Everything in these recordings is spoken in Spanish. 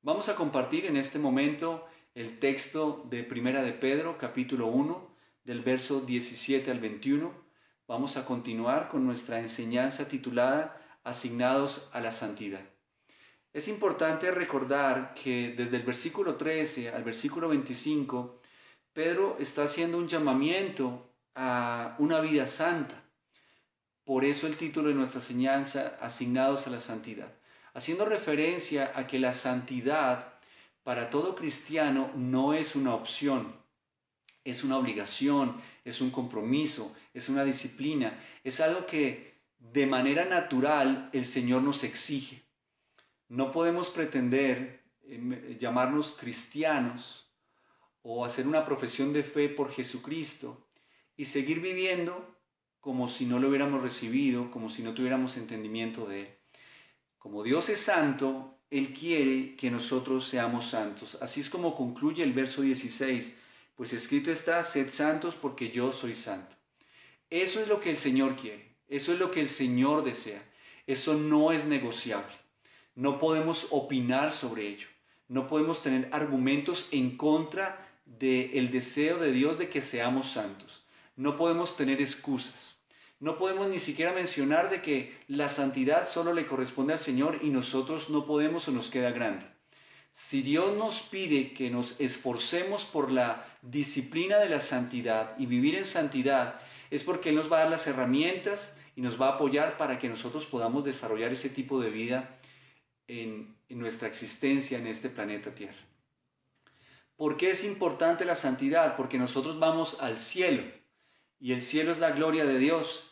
Vamos a compartir en este momento el texto de Primera de Pedro, capítulo 1, del verso 17 al 21. Vamos a continuar con nuestra enseñanza titulada Asignados a la Santidad. Es importante recordar que desde el versículo 13 al versículo 25, Pedro está haciendo un llamamiento a una vida santa. Por eso el título de nuestra enseñanza, Asignados a la Santidad, haciendo referencia a que la santidad para todo cristiano no es una opción, es una obligación, es un compromiso, es una disciplina, es algo que de manera natural el Señor nos exige. No podemos pretender llamarnos cristianos o hacer una profesión de fe por Jesucristo y seguir viviendo como si no lo hubiéramos recibido, como si no tuviéramos entendimiento de Él. Como Dios es santo, Él quiere que nosotros seamos santos. Así es como concluye el verso 16, pues escrito está, sed santos porque yo soy santo. Eso es lo que el Señor quiere, eso es lo que el Señor desea, eso no es negociable. No podemos opinar sobre ello, no podemos tener argumentos en contra del deseo de Dios de que seamos santos. No podemos tener excusas. No podemos ni siquiera mencionar de que la santidad solo le corresponde al Señor y nosotros no podemos o nos queda grande. Si Dios nos pide que nos esforcemos por la disciplina de la santidad y vivir en santidad, es porque Él nos va a dar las herramientas y nos va a apoyar para que nosotros podamos desarrollar ese tipo de vida en nuestra existencia en este planeta Tierra. ¿Por qué es importante la santidad? Porque nosotros vamos al cielo y el cielo es la gloria de Dios.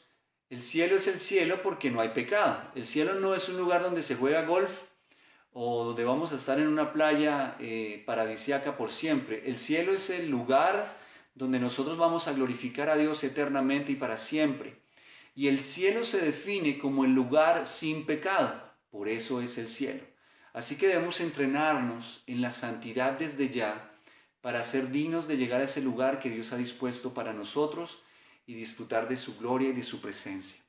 El cielo es el cielo porque no hay pecado. El cielo no es un lugar donde se juega golf o donde vamos a estar en una playa paradisíaca por siempre. El cielo es el lugar donde nosotros vamos a glorificar a Dios eternamente y para siempre. Y el cielo se define como el lugar sin pecado, por eso es el cielo. Así que debemos entrenarnos en la santidad desde ya para ser dignos de llegar a ese lugar que Dios ha dispuesto para nosotros y disfrutar de su gloria y de su presencia.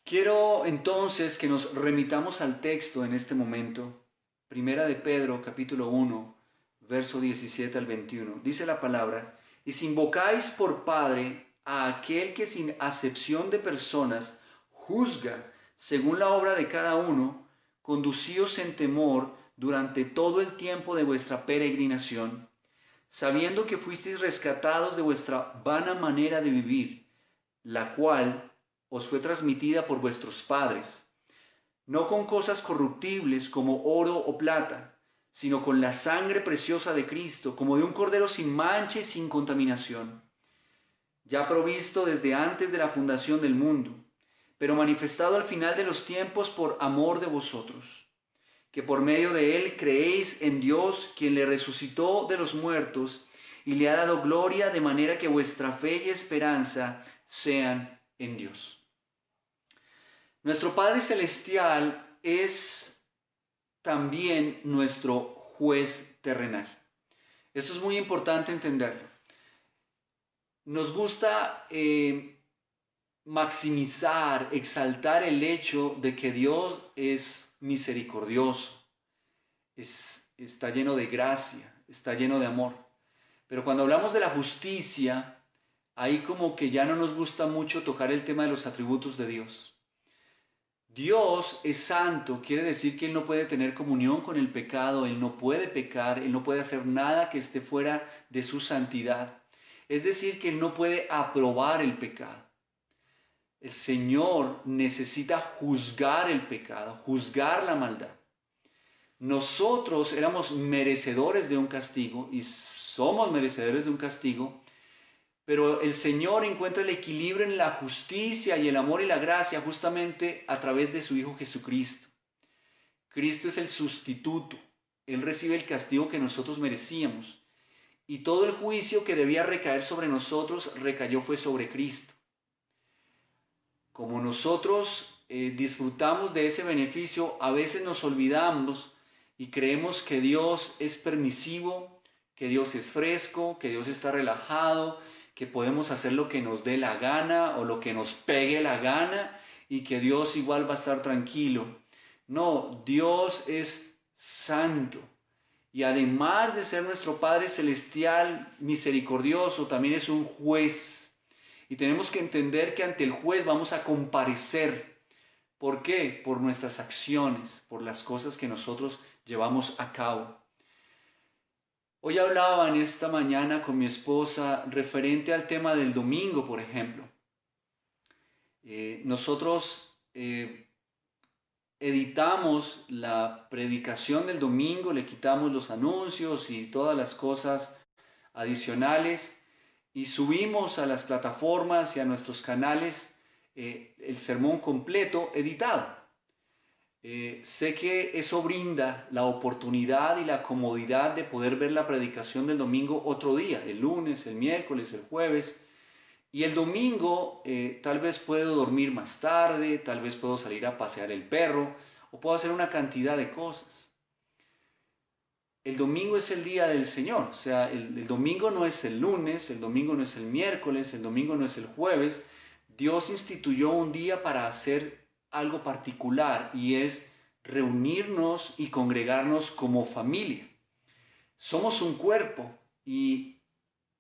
Quiero entonces que nos remitamos al texto en este momento, Primera de Pedro, capítulo 1, verso 17 al 21. Dice la palabra, y si invocáis por Padre a aquel que sin acepción de personas juzga según la obra de cada uno, conducíos en temor durante todo el tiempo de vuestra peregrinación, sabiendo que fuisteis rescatados de vuestra vana manera de vivir, la cual os fue transmitida por vuestros padres, no con cosas corruptibles como oro o plata, sino con la sangre preciosa de Cristo, como de un cordero sin mancha y sin contaminación, ya provisto desde antes de la fundación del mundo, pero manifestado al final de los tiempos por amor de vosotros, que por medio de él creéis en Dios, quien le resucitó de los muertos y le ha dado gloria, de manera que vuestra fe y esperanza sean en Dios. Nuestro Padre Celestial es también nuestro juez terrenal. Esto es muy importante entenderlo. Nos gusta maximizar, exaltar el hecho de que Dios es misericordioso, está lleno de gracia, está lleno de amor. Pero cuando hablamos de la justicia, ahí como que ya no nos gusta mucho tocar el tema de los atributos de Dios. Dios es santo, quiere decir que Él no puede tener comunión con el pecado, Él no puede pecar, Él no puede hacer nada que esté fuera de su santidad. Es decir, que Él no puede aprobar el pecado. El Señor necesita juzgar el pecado, juzgar la maldad. Nosotros éramos merecedores de un castigo y somos merecedores de un castigo, pero el Señor encuentra el equilibrio en la justicia y el amor y la gracia justamente a través de su Hijo Jesucristo. Cristo es el sustituto. Él recibe el castigo que nosotros merecíamos. Y todo el juicio que debía recaer sobre nosotros recayó fue sobre Cristo. Como nosotros disfrutamos de ese beneficio, a veces nos olvidamos y creemos que Dios es permisivo, que Dios es fresco, que Dios está relajado, que podemos hacer lo que nos dé la gana o lo que nos pegue la gana y que Dios igual va a estar tranquilo. No, Dios es santo. Y además de ser nuestro Padre Celestial misericordioso, también es un juez. Y tenemos que entender que ante el juez vamos a comparecer. ¿Por qué? Por nuestras acciones, por las cosas que nosotros llevamos a cabo. Hoy hablaba en esta mañana con mi esposa referente al tema del domingo, por ejemplo. Nosotros editamos la predicación del domingo, le quitamos los anuncios y todas las cosas adicionales y subimos a las plataformas y a nuestros canales el sermón completo editado. Sé que eso brinda la oportunidad y la comodidad de poder ver la predicación del domingo otro día, el lunes, el miércoles, el jueves. Y el domingo tal vez puedo dormir más tarde, tal vez puedo salir a pasear el perro o puedo hacer una cantidad de cosas. El domingo es el día del Señor, o sea, el domingo no es el lunes, el domingo no es el miércoles, el domingo no es el jueves. Dios instituyó un día para hacer algo particular y es reunirnos y congregarnos como familia. Somos un cuerpo y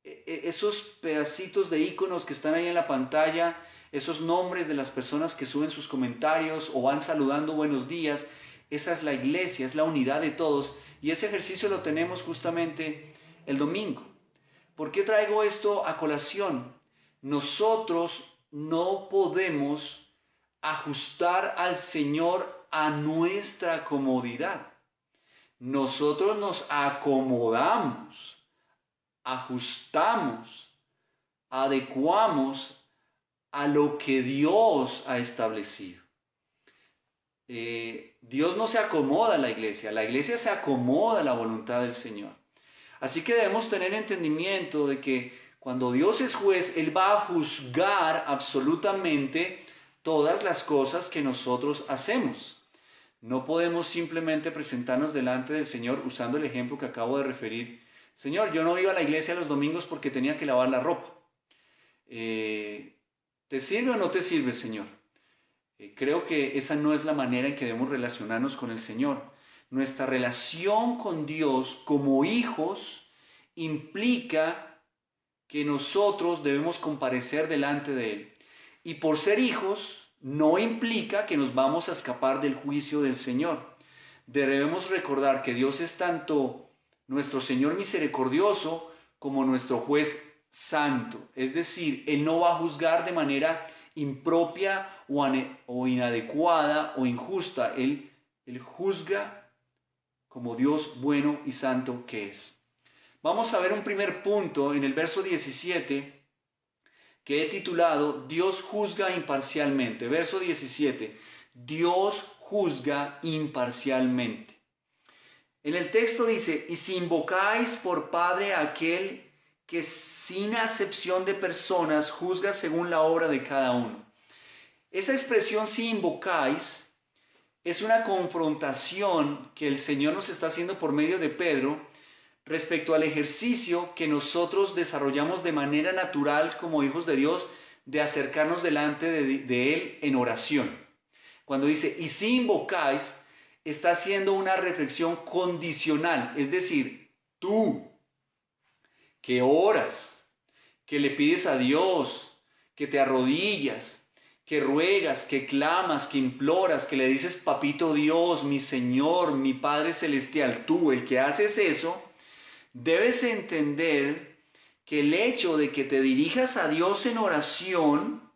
esos pedacitos de iconos que están ahí en la pantalla, esos nombres de las personas que suben sus comentarios o van saludando buenos días, esa es la iglesia, es la unidad de todos y ese ejercicio lo tenemos justamente el domingo. ¿Por qué traigo esto a colación? Nosotros no podemos ajustar al Señor a nuestra comodidad. Nosotros nos acomodamos, ajustamos, adecuamos a lo que Dios ha establecido. Dios no se acomoda a la iglesia se acomoda a la voluntad del Señor. Así que debemos tener entendimiento de que cuando Dios es juez, Él va a juzgar absolutamente todas las cosas que nosotros hacemos. No podemos simplemente presentarnos delante del Señor usando el ejemplo que acabo de referir. Señor, yo no iba a la iglesia los domingos porque tenía que lavar la ropa. ¿Te sirve o no te sirve, Señor? Creo que esa no es la manera en que debemos relacionarnos con el Señor. Nuestra relación con Dios como hijos implica que nosotros debemos comparecer delante de Él. Y por ser hijos, no implica que nos vamos a escapar del juicio del Señor. Debemos recordar que Dios es tanto nuestro Señor misericordioso como nuestro juez santo. Es decir, Él no va a juzgar de manera impropia o inadecuada o injusta. Él juzga como Dios bueno y santo que es. Vamos a ver un primer punto en el verso 17 que he titulado Dios juzga imparcialmente. Verso 17, Dios juzga imparcialmente. En el texto dice, y si invocáis por Padre a aquel que sin acepción de personas juzga según la obra de cada uno. Esa expresión si invocáis es una confrontación que el Señor nos está haciendo por medio de Pedro respecto al ejercicio que nosotros desarrollamos de manera natural como hijos de Dios de acercarnos delante de Él en oración. Cuando dice, y si invocáis, está haciendo una reflexión condicional, es decir, tú que oras, que le pides a Dios, que te arrodillas, que ruegas, que clamas, que imploras, que le dices, Papito Dios, mi Señor, mi Padre Celestial, tú, el que haces eso, debes entender que el hecho de que te dirijas a Dios en oración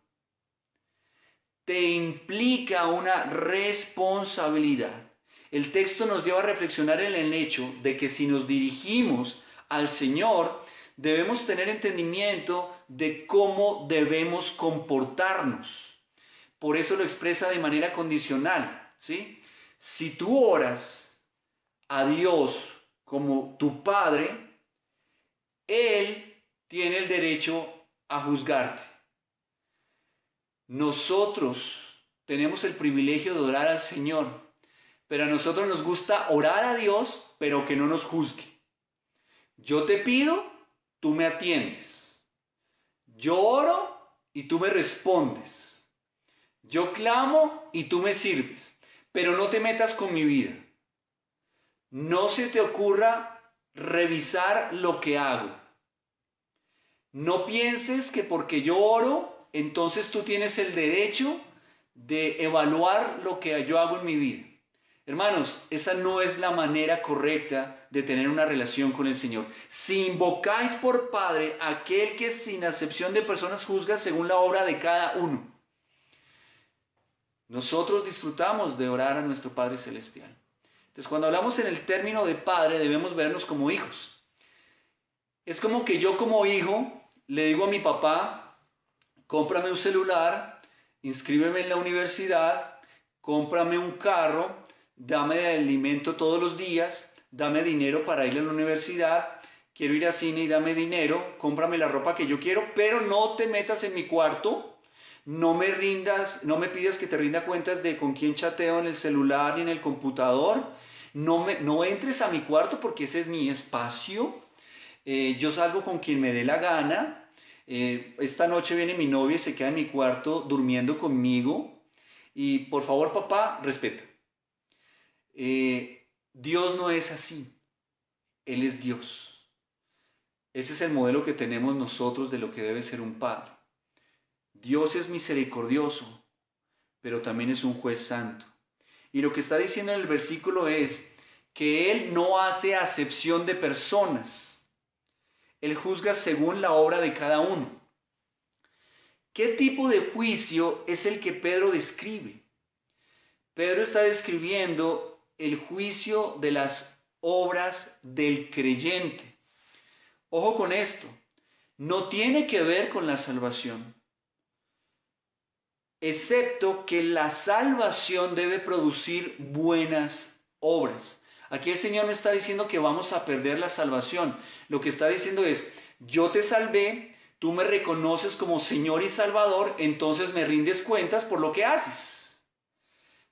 te implica una responsabilidad. El texto nos lleva a reflexionar en el hecho de que si nos dirigimos al Señor, debemos tener entendimiento de cómo debemos comportarnos. Por eso lo expresa de manera condicional, ¿sí? Si tú oras a Dios como tu Padre, Él tiene el derecho a juzgarte. Nosotros tenemos el privilegio de orar al Señor, pero a nosotros nos gusta orar a Dios, pero que no nos juzgue. Yo te pido, tú me atiendes. Yo oro y tú me respondes. Yo clamo y tú me sirves, pero no te metas con mi vida. no se te ocurra revisar lo que hago. No pienses que porque yo oro, entonces tú tienes el derecho de evaluar lo que yo hago en mi vida. Hermanos, esa no es la manera correcta de tener una relación con el Señor. Si invocáis por Padre aquel que sin acepción de personas juzga según la obra de cada uno. Nosotros disfrutamos de orar a nuestro Padre Celestial. Entonces, cuando hablamos en el término de Padre, debemos vernos como hijos. Es como que yo como hijo le digo a mi papá, cómprame un celular, inscríbeme en la universidad, cómprame un carro, dame alimento todos los días, dame dinero para ir a la universidad, quiero ir al cine y dame dinero, cómprame la ropa que yo quiero, pero no te metas en mi cuarto, no me pidas que te rinda cuentas de con quién chateo en el celular ni en el computador, no entres a mi cuarto porque ese es mi espacio, yo salgo con quien me dé la gana, esta noche viene mi novia y se queda en mi cuarto durmiendo conmigo, y por favor papá, respeta. Dios no es así, Él es Dios. Ese es el modelo que tenemos nosotros de lo que debe ser un padre. Dios es misericordioso, pero también es un juez santo. Y lo que está diciendo en el versículo es que Él no hace acepción de personas. Él juzga según la obra de cada uno. ¿Qué tipo de juicio es el que Pedro describe? Pedro está describiendo el juicio de las obras del creyente. Ojo con esto, no tiene que ver con la salvación, excepto que la salvación debe producir buenas obras. Aquí el Señor no está diciendo que vamos a perder la salvación. Lo que está diciendo es, yo te salvé, tú me reconoces como Señor y Salvador, entonces me rindes cuentas por lo que haces.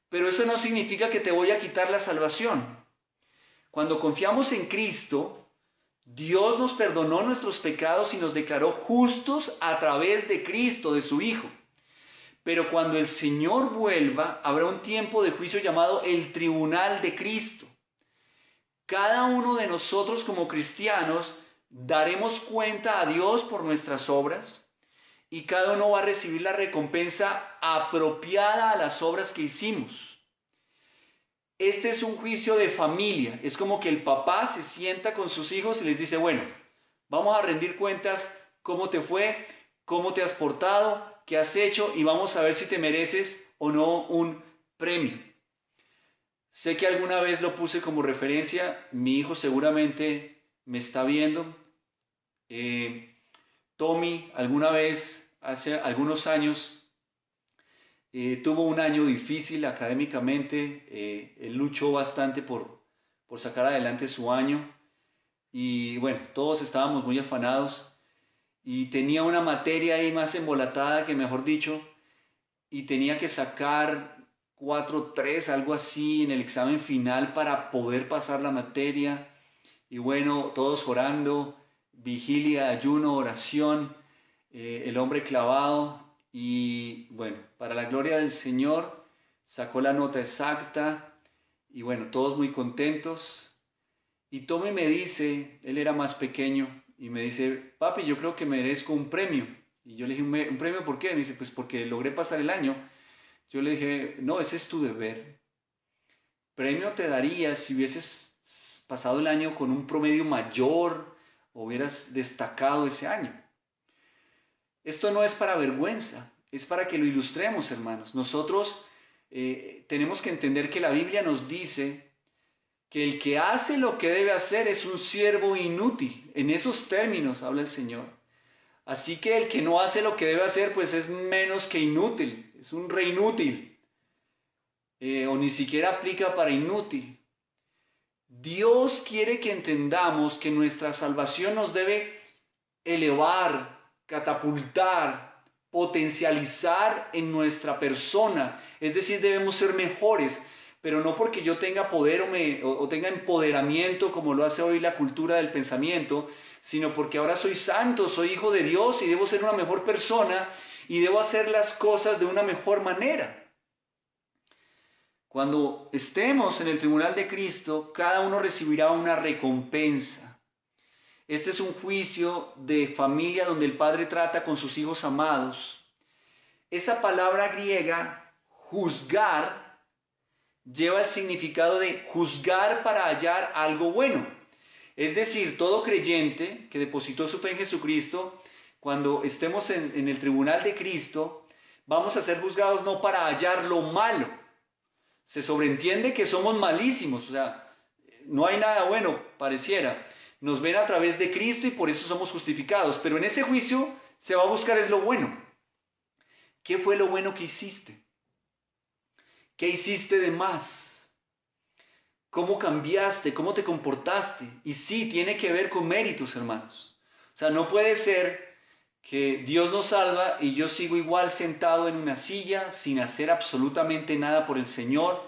Pero eso no significa que te voy a quitar la salvación. Cuando confiamos en Cristo, Dios nos perdonó nuestros pecados y nos declaró justos a través de Cristo, de su Hijo. Pero cuando el Señor vuelva, habrá un tiempo de juicio llamado el tribunal de Cristo. Cada uno de nosotros como cristianos daremos cuenta a Dios por nuestras obras y cada uno va a recibir la recompensa apropiada a las obras que hicimos. Este es un juicio de familia. Es como que el papá se sienta con sus hijos y les dice, bueno, vamos a rendir cuentas cómo te fue, cómo te has portado, qué has hecho y vamos a ver si te mereces o no un premio. Sé que alguna vez lo puse como referencia, mi hijo seguramente me está viendo. Tommy alguna vez, hace algunos años, tuvo un año difícil académicamente, él luchó bastante por sacar adelante su año y bueno, todos estábamos muy afanados y tenía una materia ahí más embolatada que mejor dicho y tenía que sacar 4.3, algo así en el examen final para poder pasar la materia y bueno, todos orando, vigilia, ayuno, oración, el hombre clavado y bueno, para la gloria del Señor sacó la nota exacta y bueno, todos muy contentos y Tommy me dice, él era más pequeño y me dice, papi, yo creo que merezco un premio. Y yo le dije, ¿un premio por qué? Me dice, pues porque logré pasar el año. Yo le dije, no, ese es tu deber. Premio te daría si hubieses pasado el año con un promedio mayor o hubieras destacado ese año. Esto no es para vergüenza, es para que lo ilustremos, hermanos. Nosotros tenemos que entender que la Biblia nos dice que el que hace lo que debe hacer es un siervo inútil. En esos términos habla el Señor. Así que el que no hace lo que debe hacer, pues es menos que inútil, es un re inútil. O ni siquiera aplica para inútil. Dios quiere que entendamos que nuestra salvación nos debe elevar, catapultar, potencializar en nuestra persona. Es decir, debemos ser mejores, pero no porque yo tenga poder o tenga empoderamiento como lo hace hoy la cultura del pensamiento, sino porque ahora soy santo, soy hijo de Dios y debo ser una mejor persona y debo hacer las cosas de una mejor manera. Cuando estemos en el tribunal de Cristo, cada uno recibirá una recompensa. Este es un juicio de familia donde el padre trata con sus hijos amados. Esa palabra griega, juzgar, lleva el significado de juzgar para hallar algo bueno. Es decir, todo creyente que depositó su fe en Jesucristo, cuando estemos en el tribunal de Cristo, vamos a ser juzgados no para hallar lo malo. Se sobreentiende que somos malísimos, o sea, no hay nada bueno, pareciera. Nos ven a través de Cristo y por eso somos justificados. Pero en ese juicio se va a buscar es lo bueno. ¿Qué fue lo bueno que hiciste? ¿Qué hiciste de más? ¿Cómo cambiaste? ¿Cómo te comportaste? Y sí, tiene que ver con méritos, hermanos. O sea, no puede ser que Dios nos salva y yo sigo igual sentado en una silla sin hacer absolutamente nada por el Señor.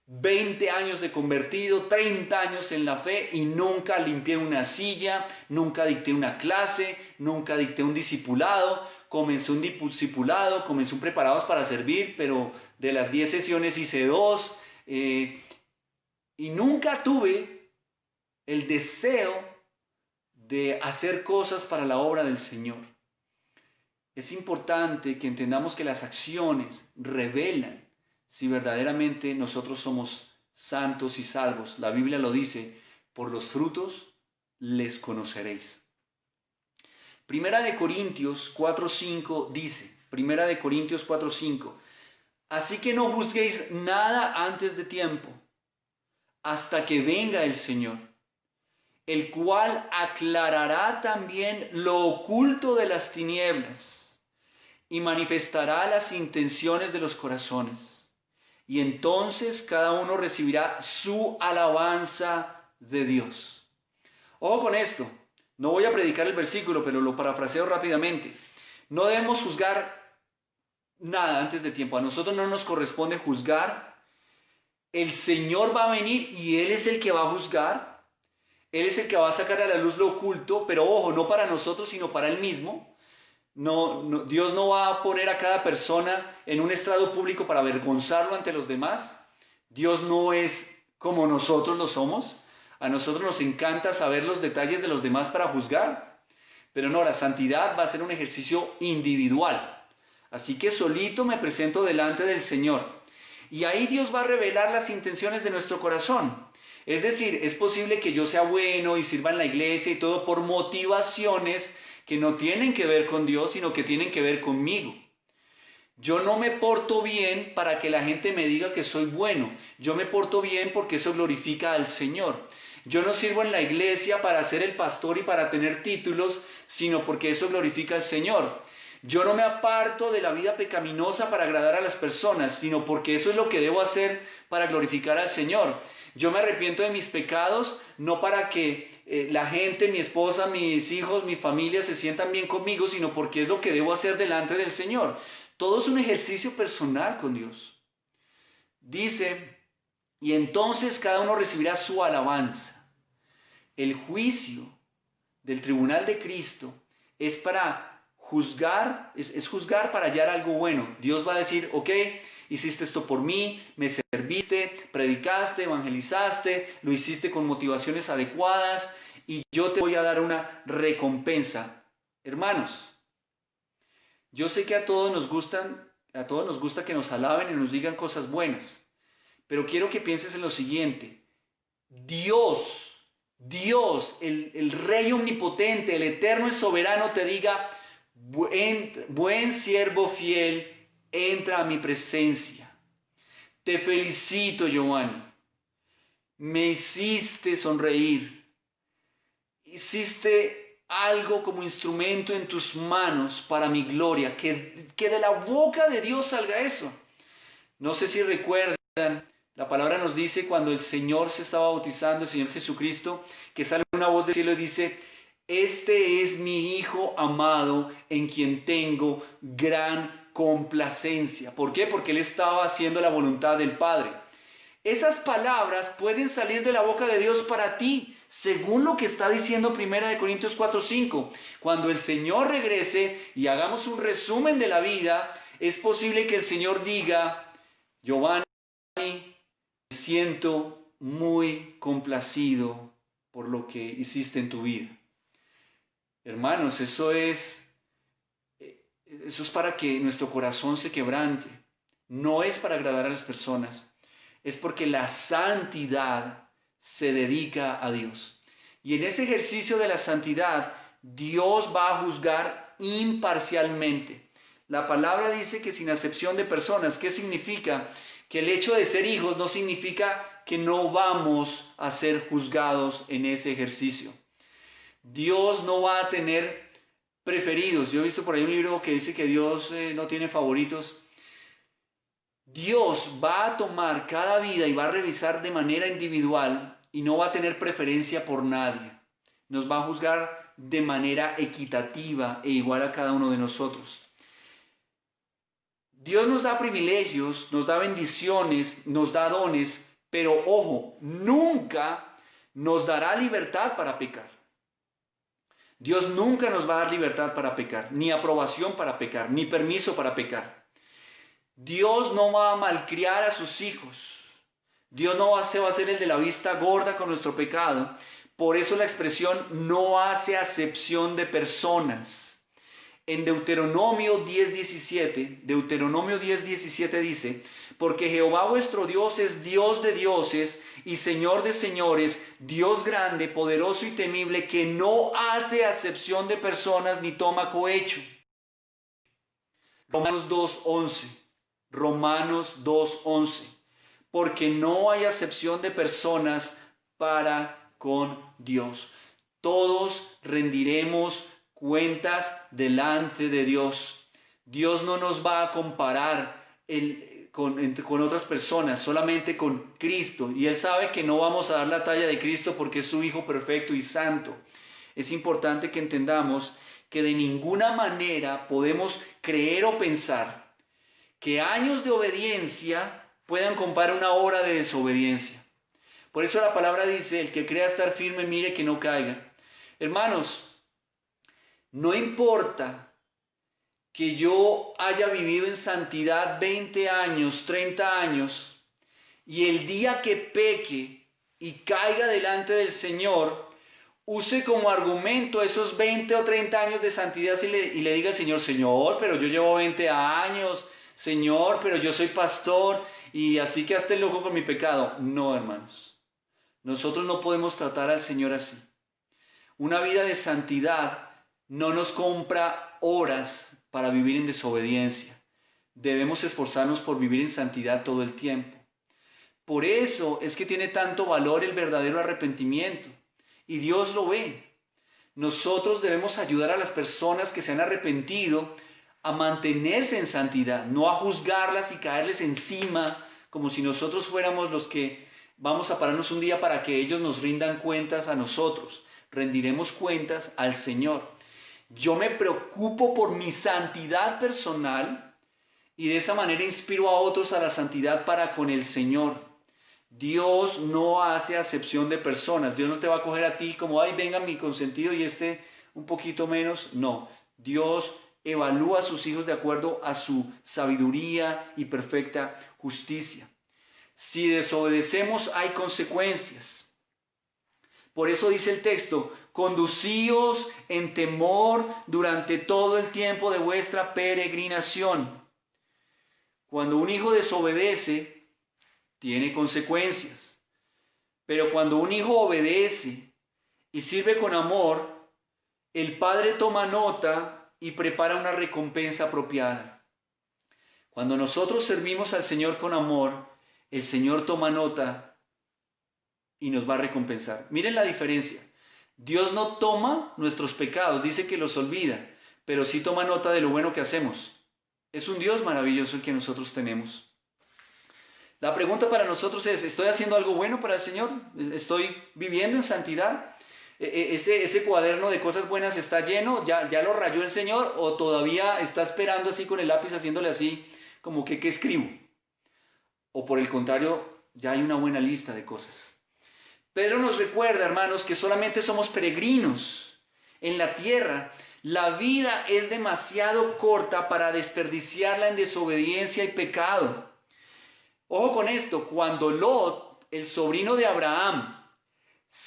20 años de convertido, 30 años en la fe y nunca limpié una silla, nunca dicté una clase, nunca dicté un discipulado. Comencé un discipulado, comencé un preparados para servir, pero de las 10 sesiones hice 2 y nunca tuve el deseo de hacer cosas para la obra del Señor. Es importante que entendamos que las acciones revelan si verdaderamente nosotros somos santos y salvos. La Biblia lo dice, por los frutos les conoceréis. Primera de Corintios 4:5 dice, Primera de Corintios 4:5, así que no juzguéis nada antes de tiempo, hasta que venga el Señor, el cual aclarará también lo oculto de las tinieblas y manifestará las intenciones de los corazones. Y entonces cada uno recibirá su alabanza de Dios. Ojo con esto, no voy a predicar el versículo, pero lo parafraseo rápidamente. No debemos juzgar nada antes de tiempo. A nosotros no nos corresponde juzgar. El Señor va a venir y Él es el que va a juzgar. Él es el que va a sacar a la luz lo oculto, pero ojo, no para nosotros, sino para Él mismo. Dios no va a poner a cada persona en un estrado público para avergonzarlo ante los demás. Dios no es como nosotros lo somos. A nosotros nos encanta saber los detalles de los demás para juzgar. Pero no, la santidad va a ser un ejercicio individual. Así que solito me presento delante del Señor. Y ahí Dios va a revelar las intenciones de nuestro corazón. Es decir, es posible que yo sea bueno y sirva en la iglesia y todo por motivaciones que no tienen que ver con Dios, sino que tienen que ver conmigo. Yo no me porto bien para que la gente me diga que soy bueno. Yo me porto bien porque eso glorifica al Señor. Yo no sirvo en la iglesia para ser el pastor y para tener títulos, sino porque eso glorifica al Señor. Yo no me aparto de la vida pecaminosa para agradar a las personas, sino porque eso es lo que debo hacer para glorificar al Señor. Yo me arrepiento de mis pecados, no para que la gente, mi esposa, mis hijos, mi familia se sientan bien conmigo, sino porque es lo que debo hacer delante del Señor. Todo es un ejercicio personal con Dios. Dice, y entonces cada uno recibirá su alabanza. El juicio del tribunal de Cristo es para juzgar, es juzgar para hallar algo bueno. Dios va a decir, ok, hiciste esto por mí, me serviste, predicaste, evangelizaste, lo hiciste con motivaciones adecuadas y yo te voy a dar una recompensa. Hermanos, yo sé que a todos nos gusta que nos alaben y nos digan cosas buenas, pero quiero que pienses en lo siguiente. Dios, el Rey omnipotente, el eterno y soberano te diga, buen siervo fiel, entra a mi presencia. Te felicito, Giovanni. Me hiciste sonreír. Hiciste algo como instrumento en tus manos para mi gloria. Que de la boca de Dios salga eso. No sé si recuerdan, la palabra nos dice cuando el Señor se estaba bautizando, el Señor Jesucristo, que sale una voz del cielo y dice, este es mi Hijo amado en quien tengo gran complacencia. ¿Por qué? Porque Él estaba haciendo la voluntad del Padre. Esas palabras pueden salir de la boca de Dios para ti, según lo que está diciendo 1 Corintios 4:5. Cuando el Señor regrese y hagamos un resumen de la vida, es posible que el Señor diga, Giovanni, siento muy complacido por lo que hiciste en tu vida. Hermanos, eso es para que nuestro corazón se quebrante. No es para agradar a las personas, es porque la santidad se dedica a Dios. Y en ese ejercicio de la santidad, Dios va a juzgar imparcialmente. La palabra dice que sin acepción de personas. ¿Qué significa? Que el hecho de ser hijos no significa que no vamos a ser juzgados en ese ejercicio. Dios no va a tener preferidos. Yo he visto por ahí un libro que dice que Dios no tiene favoritos. Dios va a tomar cada vida y va a revisar de manera individual y no va a tener preferencia por nadie. Nos va a juzgar de manera equitativa e igual a cada uno de nosotros. Dios nos da privilegios, nos da bendiciones, nos da dones, pero ojo, nunca nos dará libertad para pecar. Dios nunca nos va a dar libertad para pecar, ni aprobación para pecar, ni permiso para pecar. Dios no va a malcriar a sus hijos. Dios no va a ser el de la vista gorda con nuestro pecado. Por eso la expresión no hace acepción de personas. En Deuteronomio 10:17 dice, porque Jehová vuestro Dios es Dios de dioses y Señor de señores, Dios grande, poderoso y temible, que no hace acepción de personas ni toma cohecho. Romanos 2:11, porque no hay acepción de personas para con Dios. Todos rendiremos cuentas delante de Dios. Dios no nos va a comparar con otras personas, solamente con Cristo. Y Él sabe que no vamos a dar la talla de Cristo porque es su Hijo perfecto y santo. Es importante que entendamos que de ninguna manera podemos creer o pensar que años de obediencia puedan comparar una hora de desobediencia. Por eso la palabra dice, el que crea estar firme, mire que no caiga. Hermanos, no importa que yo haya vivido en santidad 20 años, 30 años, y el día que peque y caiga delante del Señor, use como argumento esos 20 o 30 años de santidad y le diga al Señor, Señor, pero yo llevo 20 años, Señor, pero yo soy pastor, y así que hazte loco con mi pecado. No, hermanos. Nosotros no podemos tratar al Señor así. Una vida de santidad no nos compra horas para vivir en desobediencia. Debemos esforzarnos por vivir en santidad todo el tiempo. Por eso es que tiene tanto valor el verdadero arrepentimiento. Y Dios lo ve. Nosotros debemos ayudar a las personas que se han arrepentido a mantenerse en santidad, no a juzgarlas y caerles encima como si nosotros fuéramos los que vamos a pararnos un día para que ellos nos rindan cuentas a nosotros. Rendiremos cuentas al Señor. Yo me preocupo por mi santidad personal y de esa manera inspiro a otros a la santidad para con el Señor. Dios no hace acepción de personas. Dios no te va a coger a ti como, ay, venga mi consentido y este un poquito menos. No, Dios evalúa a sus hijos de acuerdo a su sabiduría y perfecta justicia. Si desobedecemos hay consecuencias. Por eso dice el texto, conducíos en temor durante todo el tiempo de vuestra peregrinación. Cuando un hijo desobedece, tiene consecuencias. Pero cuando un hijo obedece y sirve con amor, el Padre toma nota y prepara una recompensa apropiada. Cuando nosotros servimos al Señor con amor, el Señor toma nota y nos va a recompensar. Miren la diferencia. Dios no toma nuestros pecados, dice que los olvida, pero sí toma nota de lo bueno que hacemos. Es un Dios maravilloso el que nosotros tenemos. La pregunta para nosotros es, ¿estoy haciendo algo bueno para el Señor? ¿Estoy viviendo en santidad? ¿Ese cuaderno de cosas buenas está lleno? ¿Ya lo rayó el Señor? ¿O todavía está esperando así con el lápiz, haciéndole así, como que qué escribo? ¿O por el contrario, ya hay una buena lista de cosas? Pedro nos recuerda, hermanos, que solamente somos peregrinos en la tierra. La vida es demasiado corta para desperdiciarla en desobediencia y pecado. Ojo con esto, cuando Lot el sobrino de Abraham,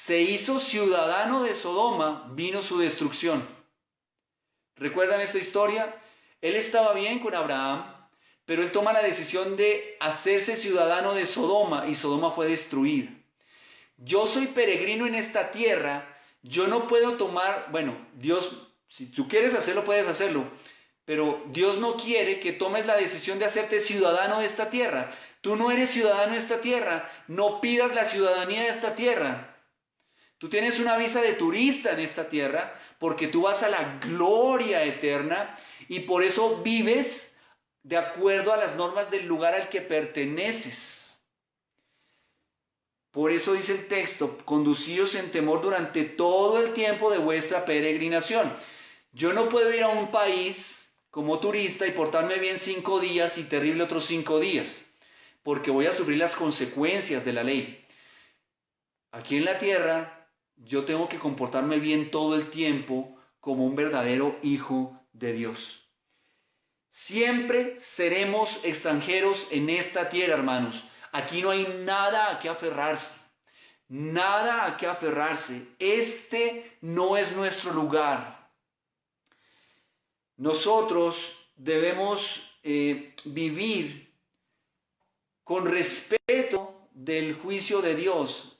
se hizo ciudadano de Sodoma, vino su destrucción. ¿Recuerdan esta historia? Él estaba bien con Abraham, pero él toma la decisión de hacerse ciudadano de Sodoma y Sodoma fue destruida. Yo soy peregrino en esta tierra, yo no puedo tomar, bueno, Dios, si tú quieres hacerlo, puedes hacerlo, pero Dios no quiere que tomes la decisión de hacerte ciudadano de esta tierra. Tú no eres ciudadano de esta tierra, no pidas la ciudadanía de esta tierra. Tú tienes una visa de turista en esta tierra porque tú vas a la gloria eterna y por eso vives de acuerdo a las normas del lugar al que perteneces. Por eso dice el texto, conducíos en temor durante todo el tiempo de vuestra peregrinación. Yo no puedo ir a un país como turista y portarme bien 5 días y terrible otros 5 días, porque voy a sufrir las consecuencias de la ley. Aquí en la tierra, yo tengo que comportarme bien todo el tiempo como un verdadero hijo de Dios. Siempre seremos extranjeros en esta tierra, hermanos. Aquí no hay nada a qué aferrarse. Nada a qué aferrarse. Este no es nuestro lugar. Nosotros debemos vivir con respeto del juicio de Dios,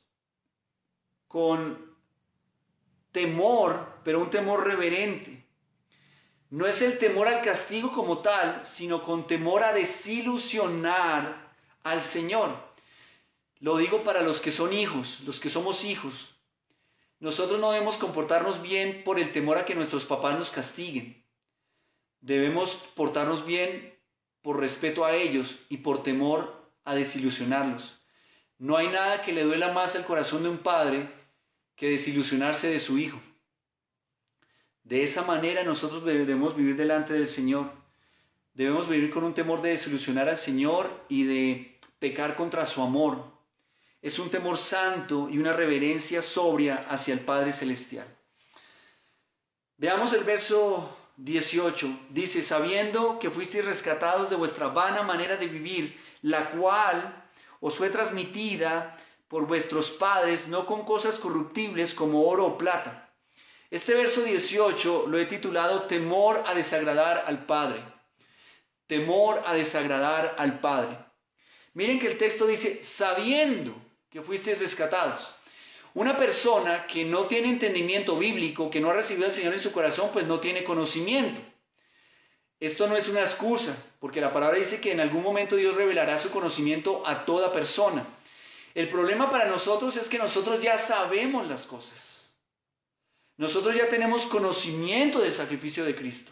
con temor, pero un temor reverente. No es el temor al castigo como tal, sino con temor a desilusionar al Señor. Lo digo para los que son hijos, los que somos hijos. Nosotros no debemos comportarnos bien por el temor a que nuestros papás nos castiguen. Debemos portarnos bien por respeto a ellos y por temor a desilusionarlos. No hay nada que le duela más al corazón de un padre que desilusionarse de su hijo. De esa manera nosotros debemos vivir delante del Señor. Debemos vivir con un temor de desilusionar al Señor y de pecar contra su amor. Es un temor santo y una reverencia sobria hacia el Padre Celestial. Veamos el verso 18. Dice, sabiendo que fuisteis rescatados de vuestra vana manera de vivir, la cual os fue transmitida por vuestros padres, no con cosas corruptibles como oro o plata. Este verso 18 lo he titulado temor a desagradar al Padre. Temor a desagradar al Padre. Miren que el texto dice, sabiendo que fuisteis rescatados. Una persona que no tiene entendimiento bíblico, que no ha recibido al Señor en su corazón, pues no tiene conocimiento. Esto no es una excusa, porque la palabra dice que en algún momento Dios revelará su conocimiento a toda persona. El problema para nosotros es que nosotros ya sabemos las cosas. Nosotros ya tenemos conocimiento del sacrificio de Cristo.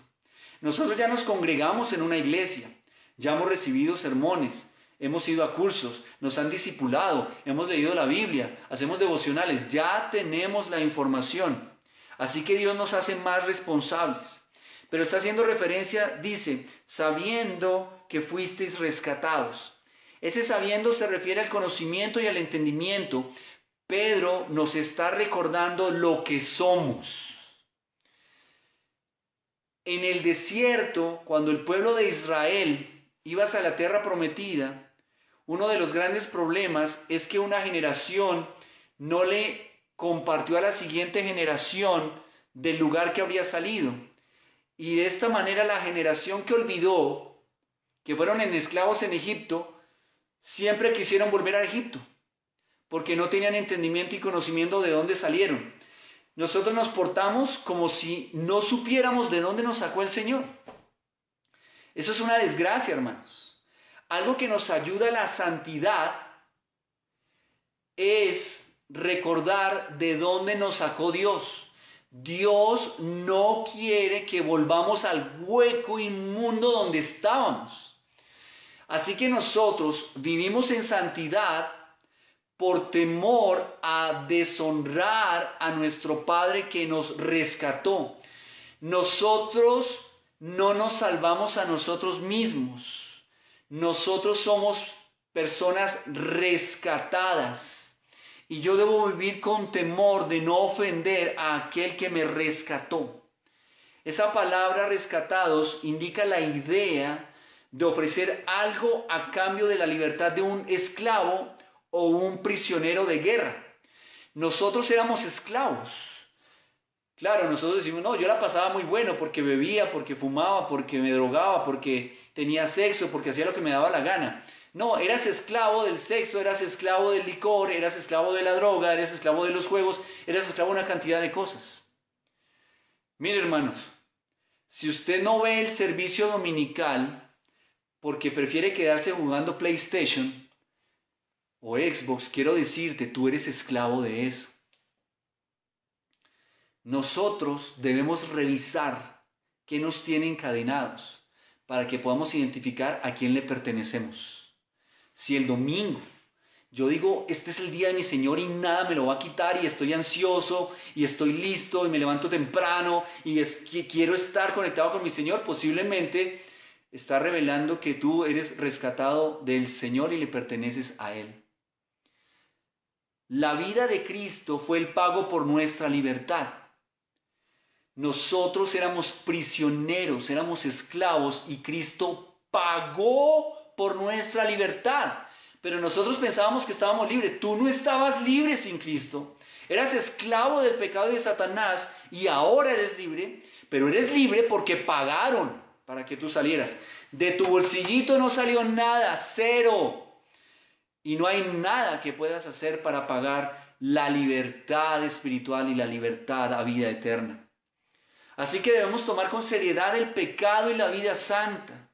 Nosotros ya nos congregamos en una iglesia, ya hemos recibido sermones, hemos ido a cursos, nos han discipulado, hemos leído la Biblia, hacemos devocionales, ya tenemos la información. Así que Dios nos hace más responsables. Pero está haciendo referencia, dice, sabiendo que fuisteis rescatados. Ese sabiendo se refiere al conocimiento y al entendimiento. Pedro nos está recordando lo que somos. En el desierto, cuando el pueblo de Israel iba hacia la tierra prometida, uno de los grandes problemas es que una generación no le compartió a la siguiente generación del lugar que habría salido. Y de esta manera la generación que olvidó, que fueron esclavos en Egipto, siempre quisieron volver a Egipto, porque no tenían entendimiento y conocimiento de dónde salieron. Nosotros nos portamos como si no supiéramos de dónde nos sacó el Señor. Eso es una desgracia, hermanos. Algo que nos ayuda a la santidad es recordar de dónde nos sacó Dios. Dios no quiere que volvamos al hueco inmundo donde estábamos. Así que nosotros vivimos en santidad por temor a deshonrar a nuestro Padre que nos rescató. Nosotros no nos salvamos a nosotros mismos. Nosotros somos personas rescatadas. Y yo debo vivir con temor de no ofender a aquel que me rescató. Esa palabra rescatados indica la idea de ofrecer algo a cambio de la libertad de un esclavo o un prisionero de guerra. Nosotros éramos esclavos. Claro, nosotros decimos, no, yo la pasaba muy bueno porque bebía, porque fumaba, porque me drogaba, porque tenía sexo, porque hacía lo que me daba la gana. No, eras esclavo del sexo, eras esclavo del licor, eras esclavo de la droga, eras esclavo de los juegos, eras esclavo de una cantidad de cosas. Mire, hermanos, si usted no ve el servicio dominical porque prefiere quedarse jugando PlayStation o Xbox, quiero decirte, tú eres esclavo de eso. Nosotros debemos revisar qué nos tiene encadenados para que podamos identificar a quién le pertenecemos. Si el domingo yo digo, este es el día de mi Señor y nada me lo va a quitar y estoy ansioso y estoy listo y me levanto temprano y quiero estar conectado con mi Señor, posiblemente está revelando que tú eres rescatado del Señor y le perteneces a Él. La vida de Cristo fue el pago por nuestra libertad. Nosotros éramos prisioneros, éramos esclavos y Cristo pagó por nuestra libertad. Pero nosotros pensábamos que estábamos libres. Tú no estabas libre sin Cristo. Eras esclavo del pecado y de Satanás y ahora eres libre, pero eres libre porque pagaron para que tú salieras. De tu bolsillito no salió nada, cero. Y no hay nada que puedas hacer para pagar la libertad espiritual y la libertad a vida eterna. Así que debemos tomar con seriedad el pecado y la vida santa.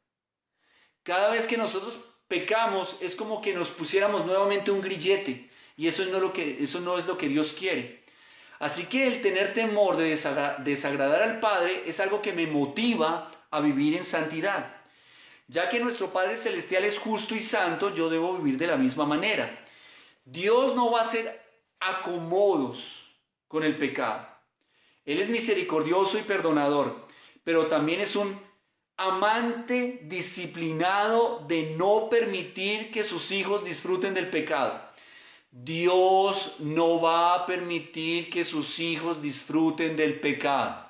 Cada vez que nosotros pecamos es como que nos pusiéramos nuevamente un grillete y eso no es lo que Dios quiere. Así que el tener temor de desagradar al Padre es algo que me motiva a vivir en santidad. Ya que nuestro Padre Celestial es justo y santo, yo debo vivir de la misma manera. Dios no va a hacer acomodos con el pecado. Él es misericordioso y perdonador, pero también es un amante disciplinado de no permitir que sus hijos disfruten del pecado. Dios no va a permitir que sus hijos disfruten del pecado.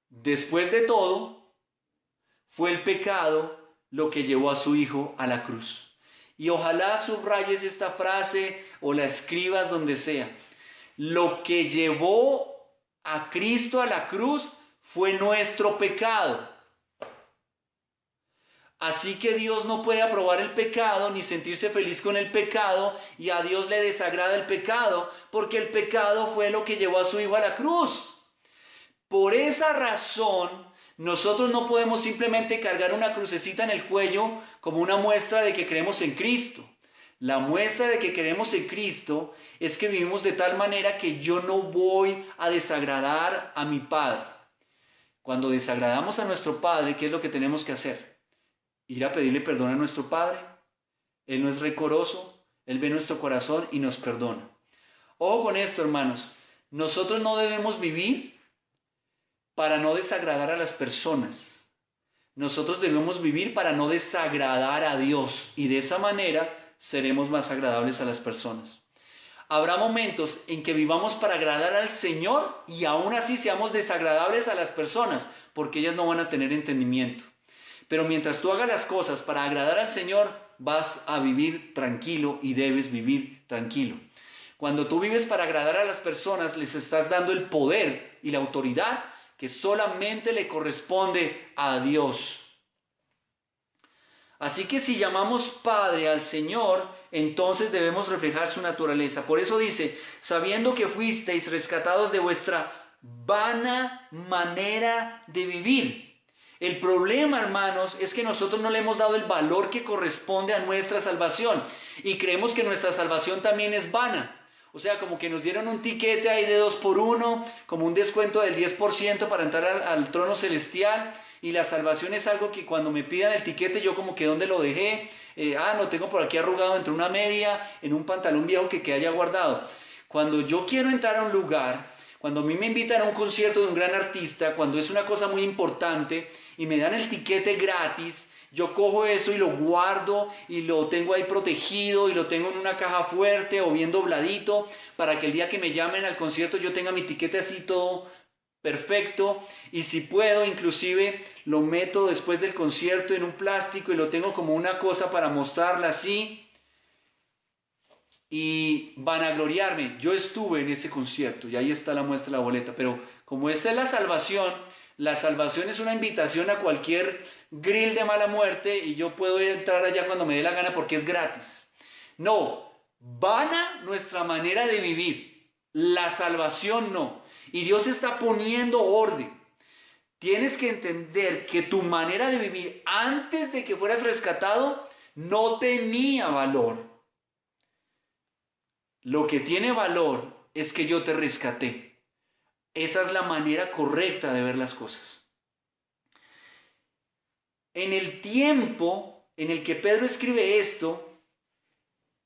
Después de todo, fue el pecado lo que llevó a su hijo a la cruz. Y ojalá subrayes esta frase o la escribas donde sea. Lo que llevó a Cristo a la cruz fue nuestro pecado. Así que Dios no puede aprobar el pecado ni sentirse feliz con el pecado y a Dios le desagrada el pecado porque el pecado fue lo que llevó a su hijo a la cruz. Por esa razón, nosotros no podemos simplemente cargar una crucecita en el cuello como una muestra de que creemos en Cristo. La muestra de que creemos en Cristo es que vivimos de tal manera que yo no voy a desagradar a mi Padre. Cuando desagradamos a nuestro Padre, ¿qué es lo que tenemos que hacer? Ir a pedirle perdón a nuestro Padre. Él no es rencoroso, Él ve nuestro corazón y nos perdona. Ojo con esto, hermanos. Nosotros no debemos vivir para no desagradar a las personas. Nosotros debemos vivir para no desagradar a Dios y de esa manera seremos más agradables a las personas. Habrá momentos en que vivamos para agradar al Señor y aún así seamos desagradables a las personas, porque ellas no van a tener entendimiento. Pero mientras tú hagas las cosas para agradar al Señor, vas a vivir tranquilo y debes vivir tranquilo. Cuando tú vives para agradar a las personas, les estás dando el poder y la autoridad que solamente le corresponde a Dios. Así que si llamamos Padre al Señor, entonces debemos reflejar su naturaleza. Por eso dice, sabiendo que fuisteis rescatados de vuestra vana manera de vivir. El problema, hermanos, es que nosotros no le hemos dado el valor que corresponde a nuestra salvación. Y creemos que nuestra salvación también es vana. O sea, como que nos dieron un tiquete ahí de 2x1, como un descuento del 10% para entrar al trono celestial. Y la salvación es algo que cuando me pidan el tiquete, yo como que ¿dónde lo dejé? Lo tengo por aquí arrugado entre una media, en un pantalón viejo que haya guardado. Cuando yo quiero entrar a un lugar, cuando a mí me invitan a un concierto de un gran artista, cuando es una cosa muy importante y me dan el tiquete gratis, yo cojo eso y lo guardo y lo tengo ahí protegido y lo tengo en una caja fuerte o bien dobladito para que el día que me llamen al concierto yo tenga mi tiquete así todo perfecto, y si puedo inclusive lo meto después del concierto en un plástico y lo tengo como una cosa para mostrarla así. y vanagloriarme. Yo estuve en ese concierto y ahí está la muestra de la boleta, pero como esta es la salvación es una invitación a cualquier grill de mala muerte y yo puedo ir a entrar allá cuando me dé la gana porque es gratis. No, vana nuestra manera de vivir, la salvación no. Y Dios está poniendo orden. Tienes que entender que tu manera de vivir antes de que fueras rescatado no tenía valor. Lo que tiene valor es que yo te rescaté. Esa es la manera correcta de ver las cosas. En el tiempo en el que Pedro escribe esto,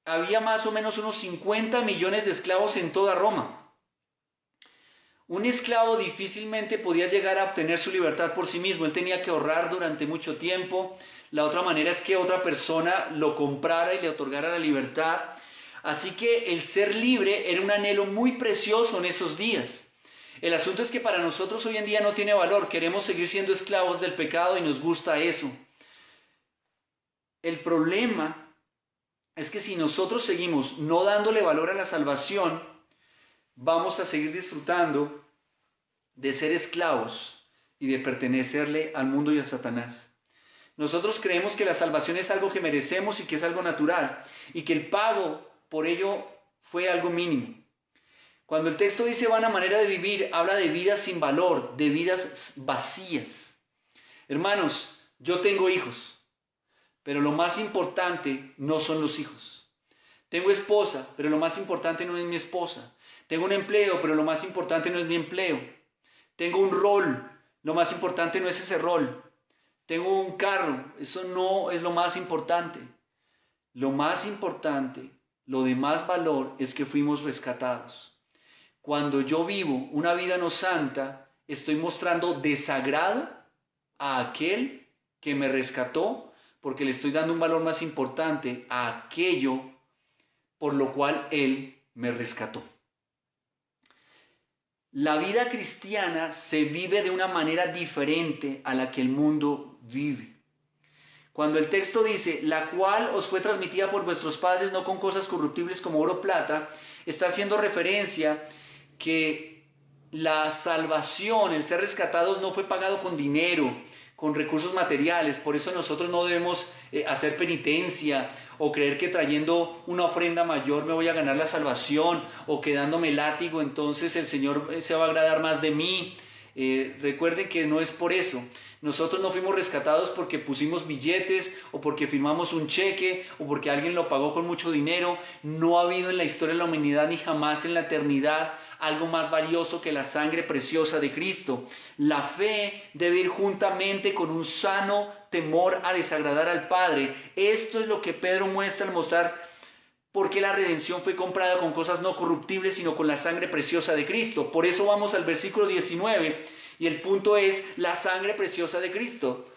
había más o menos unos 50 millones de esclavos en toda Roma. Un esclavo difícilmente podía llegar a obtener su libertad por sí mismo. Él tenía que ahorrar durante mucho tiempo. La otra manera es que otra persona lo comprara y le otorgara la libertad. Así que el ser libre era un anhelo muy precioso en esos días. El asunto es que para nosotros hoy en día no tiene valor. Queremos seguir siendo esclavos del pecado y nos gusta eso. El problema es que si nosotros seguimos no dándole valor a la salvación, vamos a seguir disfrutando de ser esclavos y de pertenecerle al mundo y a Satanás. Nosotros creemos que la salvación es algo que merecemos y que es algo natural, y que el pago por ello fue algo mínimo. Cuando el texto dice vana manera de vivir, habla de vidas sin valor, de vidas vacías. Hermanos, yo tengo hijos, pero lo más importante no son los hijos. Tengo esposa, pero lo más importante no es mi esposa. Tengo un empleo, pero lo más importante no es mi empleo. Tengo un rol, lo más importante no es ese rol. Tengo un carro, eso no es lo más importante. Lo más importante, lo de más valor, es que fuimos rescatados. Cuando yo vivo una vida no santa, estoy mostrando desagrado a aquel que me rescató, porque le estoy dando un valor más importante a aquello por lo cual Él me rescató. La vida cristiana se vive de una manera diferente a la que el mundo vive. Cuando el texto dice, la cual os fue transmitida por vuestros padres no con cosas corruptibles como oro o plata, está haciendo referencia que la salvación, el ser rescatados, no fue pagado con dinero, con recursos materiales. Por eso nosotros no debemos hacer penitencia o creer que trayendo una ofrenda mayor me voy a ganar la salvación, o que dándome látigo entonces el Señor se va a agradar más de mí. Recuerden que no es por eso. Nosotros no fuimos rescatados porque pusimos billetes o porque firmamos un cheque o porque alguien lo pagó con mucho dinero. No ha habido en la historia de la humanidad ni jamás en la eternidad algo más valioso que la sangre preciosa de Cristo. La fe debe ir juntamente con un sano temor a desagradar al Padre. Esto es lo que Pedro muestra al mostrar por qué la redención fue comprada con cosas no corruptibles, sino con la sangre preciosa de Cristo. Por eso vamos al versículo 19, y el punto es la sangre preciosa de Cristo.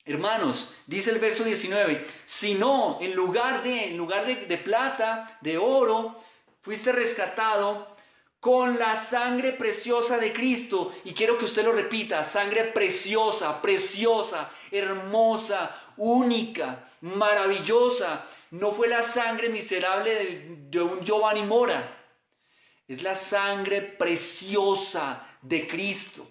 Hermanos, dice el verso 19, si no, en lugar de plata, de oro, fuiste rescatado con la sangre preciosa de Cristo. Y quiero que usted lo repita, sangre preciosa, preciosa, hermosa, única, maravillosa. No fue la sangre miserable de un Giovanni Mora. Es la sangre preciosa de Cristo.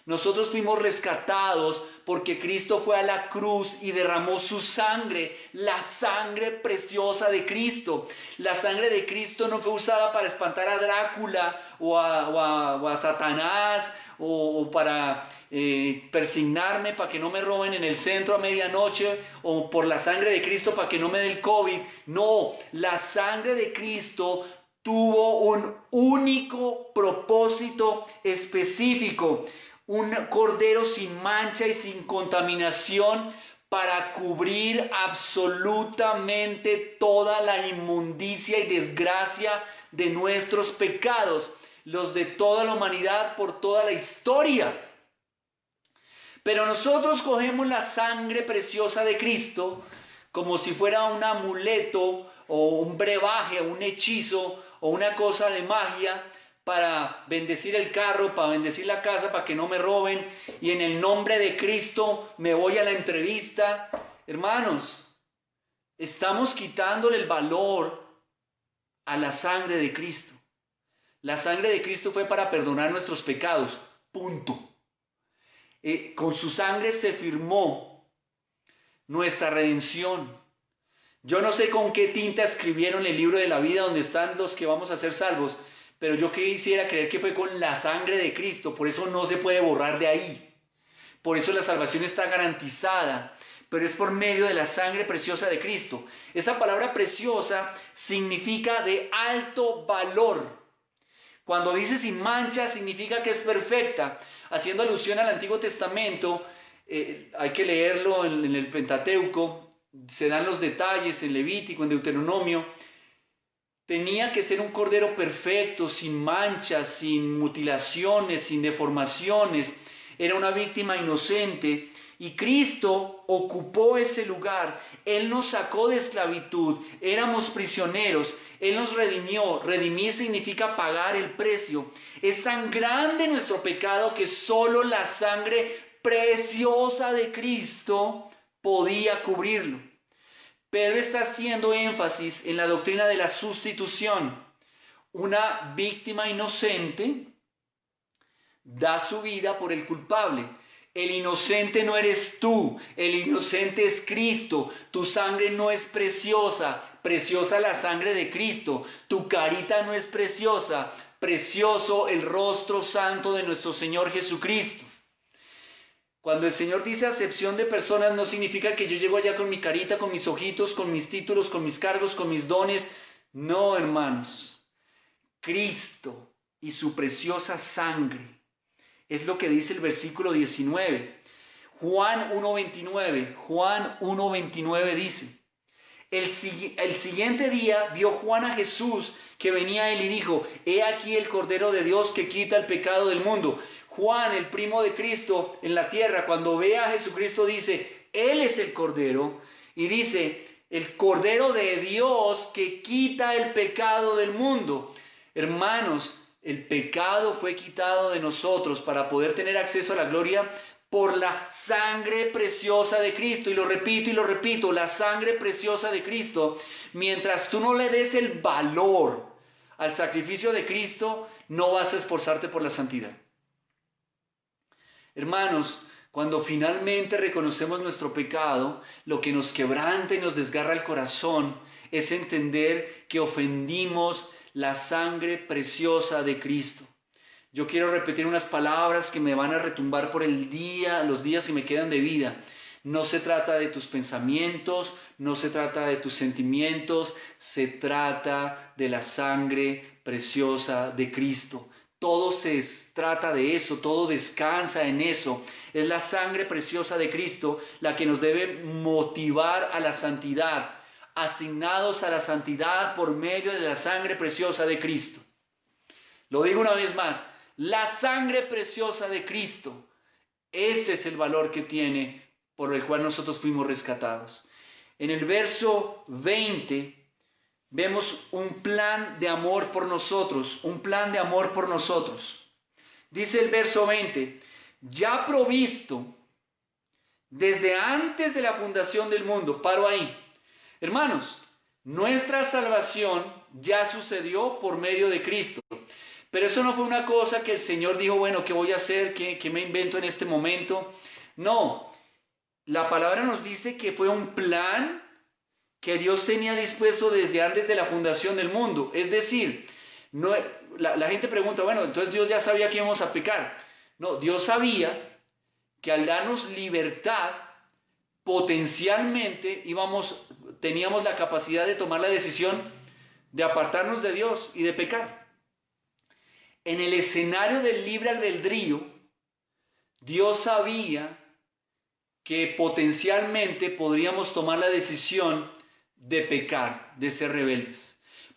Nosotros fuimos rescatados porque Cristo fue a la cruz y derramó su sangre, la sangre preciosa de Cristo. La sangre de Cristo no fue usada para espantar a Drácula o a Satanás o para persignarme para que no me roben en el centro a medianoche, o por la sangre de Cristo para que no me dé el COVID. No, la sangre de Cristo tuvo un único propósito específico. Un cordero sin mancha y sin contaminación para cubrir absolutamente toda la inmundicia y desgracia de nuestros pecados, los de toda la humanidad por toda la historia. Pero nosotros cogemos la sangre preciosa de Cristo como si fuera un amuleto o un brebaje o un hechizo o una cosa de magia, para bendecir el carro, para bendecir la casa, para que no me roben, y en el nombre de Cristo me voy a la entrevista. Hermanos, estamos quitándole el valor a la sangre de Cristo. La sangre de Cristo fue para perdonar nuestros pecados, punto. Con su sangre se firmó nuestra redención. Yo no sé con qué tinta escribieron el libro de la vida donde están los que vamos a ser salvos, pero yo quisiera creer que fue con la sangre de Cristo, por eso no se puede borrar de ahí. Por eso la salvación está garantizada, pero es por medio de la sangre preciosa de Cristo. Esa palabra preciosa significa de alto valor. Cuando dice sin mancha, significa que es perfecta. Haciendo alusión al Antiguo Testamento, hay que leerlo en el Pentateuco, se dan los detalles en Levítico, en Deuteronomio. Tenía que ser un cordero perfecto, sin manchas, sin mutilaciones, sin deformaciones. Era una víctima inocente y Cristo ocupó ese lugar. Él nos sacó de esclavitud, éramos prisioneros, Él nos redimió. Redimir significa pagar el precio. Es tan grande nuestro pecado que solo la sangre preciosa de Cristo podía cubrirlo. Pedro está haciendo énfasis en la doctrina de la sustitución. Una víctima inocente da su vida por el culpable. El inocente no eres tú, el inocente es Cristo. Tu sangre no es preciosa, preciosa la sangre de Cristo. Tu carita no es preciosa, precioso el rostro santo de nuestro Señor Jesucristo. Cuando el Señor dice acepción de personas, no significa que yo llego allá con mi carita, con mis ojitos, con mis títulos, con mis cargos, con mis dones. No, hermanos. Cristo y su preciosa sangre. Es lo que dice el versículo 19. Juan 1.29 dice: el siguiente día vio Juan a Jesús que venía a él y dijo: he aquí el Cordero de Dios que quita el pecado del mundo. Juan, el primo de Cristo en la tierra, cuando ve a Jesucristo dice: Él es el Cordero, y dice: el Cordero de Dios que quita el pecado del mundo. Hermanos, el pecado fue quitado de nosotros para poder tener acceso a la gloria por la sangre preciosa de Cristo. Y lo repito, la sangre preciosa de Cristo. Mientras tú no le des el valor al sacrificio de Cristo, no vas a esforzarte por la santidad. Hermanos, cuando finalmente reconocemos nuestro pecado, lo que nos quebranta y nos desgarra el corazón es entender que ofendimos la sangre preciosa de Cristo. Yo quiero repetir unas palabras que me van a retumbar por los días que me quedan de vida. No se trata de tus pensamientos, no se trata de tus sentimientos, se trata de la sangre preciosa de Cristo. Todo se trata de eso, todo descansa en eso. Es la sangre preciosa de Cristo la que nos debe motivar a la santidad, asignados a la santidad por medio de la sangre preciosa de Cristo. Lo digo una vez más, la sangre preciosa de Cristo, ese es el valor que tiene por el cual nosotros fuimos rescatados. En el verso 20 vemos un plan de amor por nosotros, un plan de amor por nosotros. Dice el verso 20, ya provisto desde antes de la fundación del mundo. Paro ahí. Hermanos, nuestra salvación ya sucedió por medio de Cristo. Pero eso no fue una cosa que el Señor dijo: bueno, ¿qué voy a hacer? ¿Qué me invento en este momento? No, la palabra nos dice que fue un plan que Dios tenía dispuesto desde antes de la fundación del mundo. Es decir, no, la gente pregunta: bueno, entonces Dios ya sabía que íbamos a pecar. No, Dios sabía que al darnos libertad, potencialmente teníamos la capacidad de tomar la decisión de apartarnos de Dios y de pecar. En el escenario del libre albedrío, Dios sabía que potencialmente podríamos tomar la decisión de pecar, de ser rebeldes.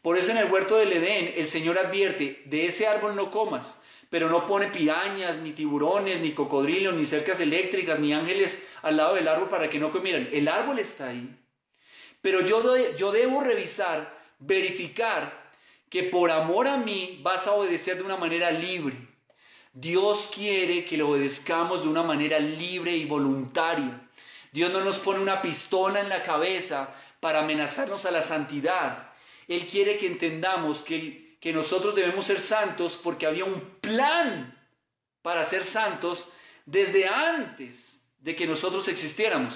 Por eso en el huerto del Edén el Señor advierte: de ese árbol no comas, pero no pone pirañas, ni tiburones, ni cocodrilos, ni cercas eléctricas, ni ángeles al lado del árbol para que no comieran. El árbol está ahí. Pero yo debo revisar, verificar que por amor a mí vas a obedecer de una manera libre. Dios quiere que lo obedezcamos de una manera libre y voluntaria. Dios no nos pone una pistola en la cabeza para amenazarnos a la santidad. Él quiere que entendamos que nosotros debemos ser santos porque había un plan para ser santos desde antes de que nosotros existiéramos.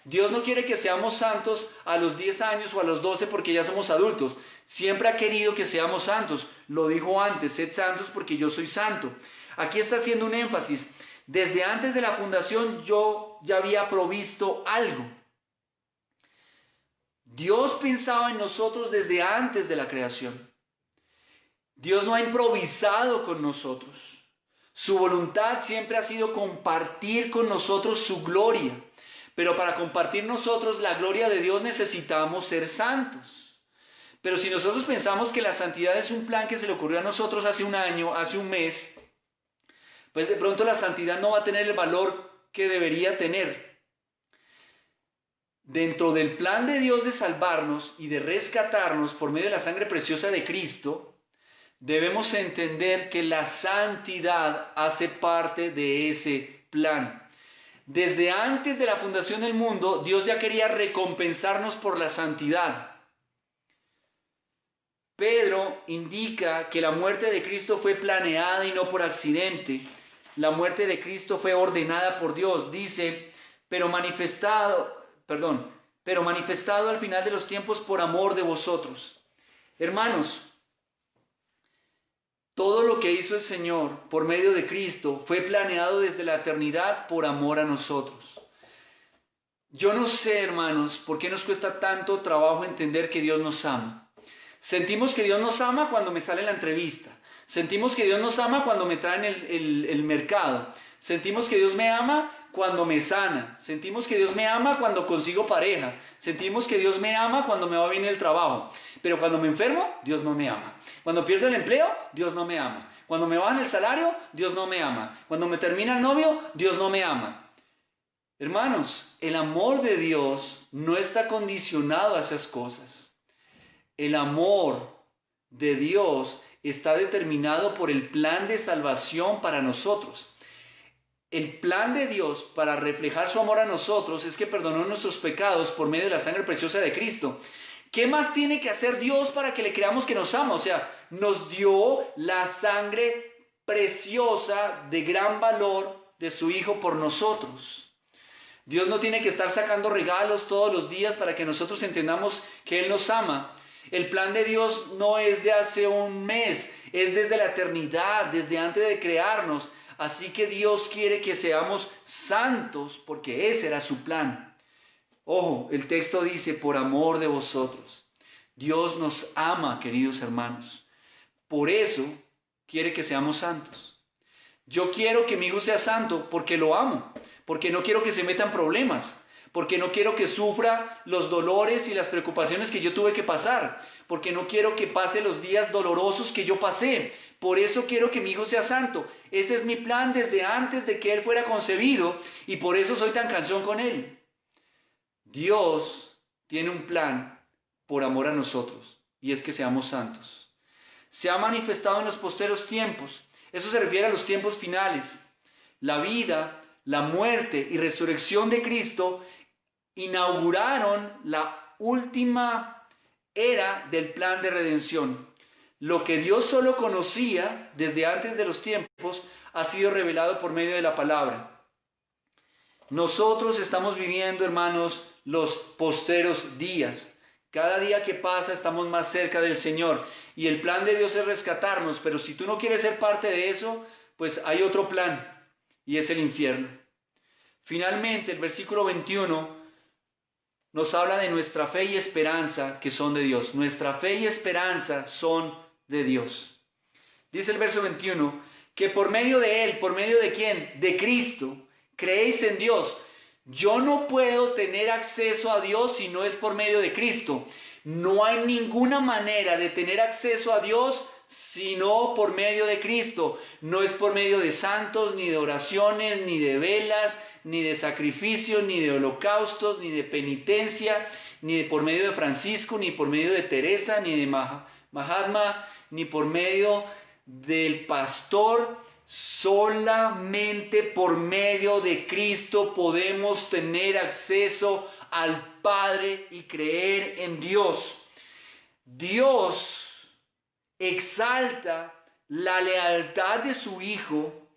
Dios no quiere que seamos santos a los 10 años o a los 12 porque ya somos adultos. Siempre ha querido que seamos santos. Lo dijo antes, sed santos porque yo soy santo. Aquí está haciendo un énfasis. Desde antes de la fundación yo ya había provisto algo. Dios pensaba en nosotros desde antes de la creación. Dios no ha improvisado con nosotros. Su voluntad siempre ha sido compartir con nosotros su gloria. Pero para compartir nosotros la gloria de Dios necesitamos ser santos. Pero si nosotros pensamos que la santidad es un plan que se le ocurrió a nosotros hace un año, hace un mes, pues de pronto la santidad no va a tener el valor que debería tener. Dentro del plan de Dios de salvarnos y de rescatarnos por medio de la sangre preciosa de Cristo, debemos entender que la santidad hace parte de ese plan. Desde antes de la fundación del mundo, Dios ya quería recompensarnos por la santidad. Pedro indica que la muerte de Cristo fue planeada y no por accidente. La muerte de Cristo fue ordenada por Dios. Dice, pero manifestado al final de los tiempos por amor de vosotros. Hermanos, todo lo que hizo el Señor por medio de Cristo fue planeado desde la eternidad por amor a nosotros. Yo no sé, hermanos, por qué nos cuesta tanto trabajo entender que Dios nos ama. Sentimos que Dios nos ama cuando me sale la entrevista. Sentimos que Dios nos ama cuando me traen el mercado. Sentimos que Dios me ama cuando me sana. Sentimos que Dios me ama cuando consigo pareja. Sentimos que Dios me ama cuando me va bien el trabajo. Pero cuando me enfermo, Dios no me ama. Cuando pierdo el empleo, Dios no me ama. Cuando me bajan el salario, Dios no me ama. Cuando me termina el novio, Dios no me ama. Hermanos, el amor de Dios no está condicionado a esas cosas. El amor de Dios está determinado por el plan de salvación para nosotros. El plan de Dios para reflejar su amor a nosotros es que perdonó nuestros pecados por medio de la sangre preciosa de Cristo. ¿Qué más tiene que hacer Dios para que le creamos que nos ama? O sea, nos dio la sangre preciosa de gran valor de su Hijo por nosotros. Dios no tiene que estar sacando regalos todos los días para que nosotros entendamos que Él nos ama. El plan de Dios no es de hace un mes, es desde la eternidad, desde antes de crearnos. Así que Dios quiere que seamos santos porque ese era su plan. Ojo, el texto dice, por amor de vosotros. Dios nos ama, queridos hermanos. Por eso quiere que seamos santos. Yo quiero que mi hijo sea santo porque lo amo, porque no quiero que se metan problemas, porque no quiero que sufra los dolores y las preocupaciones que yo tuve que pasar, porque no quiero que pase los días dolorosos que yo pasé. Por eso quiero que mi hijo sea santo. Ese es mi plan desde antes de que él fuera concebido y por eso soy tan cansón con él. Dios tiene un plan por amor a nosotros y es que seamos santos. Se ha manifestado en los posteros tiempos. Eso se refiere a los tiempos finales. La vida, la muerte y resurrección de Cristo inauguraron la última era del plan de redención. Lo que Dios solo conocía desde antes de los tiempos ha sido revelado por medio de la palabra. Nosotros estamos viviendo, hermanos, los posteros días. Cada día que pasa estamos más cerca del Señor y el plan de Dios es rescatarnos, pero si tú no quieres ser parte de eso, pues hay otro plan y es el infierno. Finalmente, el versículo 21 nos habla de nuestra fe y esperanza que son de Dios. Nuestra fe y esperanza son de Dios. Dice el verso 21, que por medio de Él, ¿por medio de quién? De Cristo, creéis en Dios. Yo no puedo tener acceso a Dios si no es por medio de Cristo. No hay ninguna manera de tener acceso a Dios sino por medio de Cristo. No es por medio de santos, ni de oraciones, ni de velas, ni de sacrificios, ni de holocaustos, ni de penitencia, ni por medio de Francisco, ni por medio de Teresa, ni de Mahatma, ni por medio del pastor. Solamente por medio de Cristo podemos tener acceso al Padre y creer en Dios. Dios exalta la lealtad de su Hijo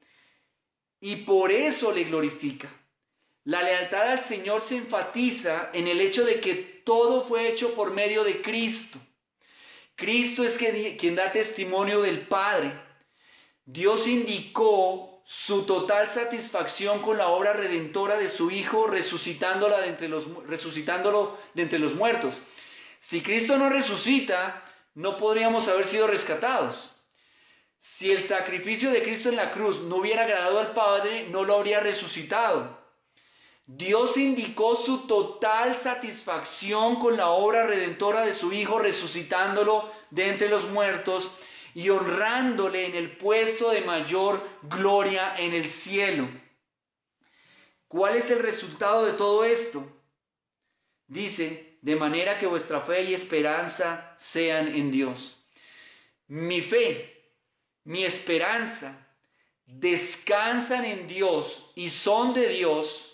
y por eso le glorifica. La lealtad al Señor se enfatiza en el hecho de que todo fue hecho por medio de Cristo. Cristo es quien da testimonio del Padre. Dios indicó su total satisfacción con la obra redentora de su Hijo, resucitándolo de entre los muertos. Si Cristo no resucita, no podríamos haber sido rescatados. Si el sacrificio de Cristo en la cruz no hubiera agradado al Padre, no lo habría resucitado. Dios indicó su total satisfacción con la obra redentora de su Hijo, resucitándolo de entre los muertos y honrándole en el puesto de mayor gloria en el cielo. ¿Cuál es el resultado de todo esto? Dice, de manera que vuestra fe y esperanza sean en Dios. Mi fe, mi esperanza, descansan en Dios y son de Dios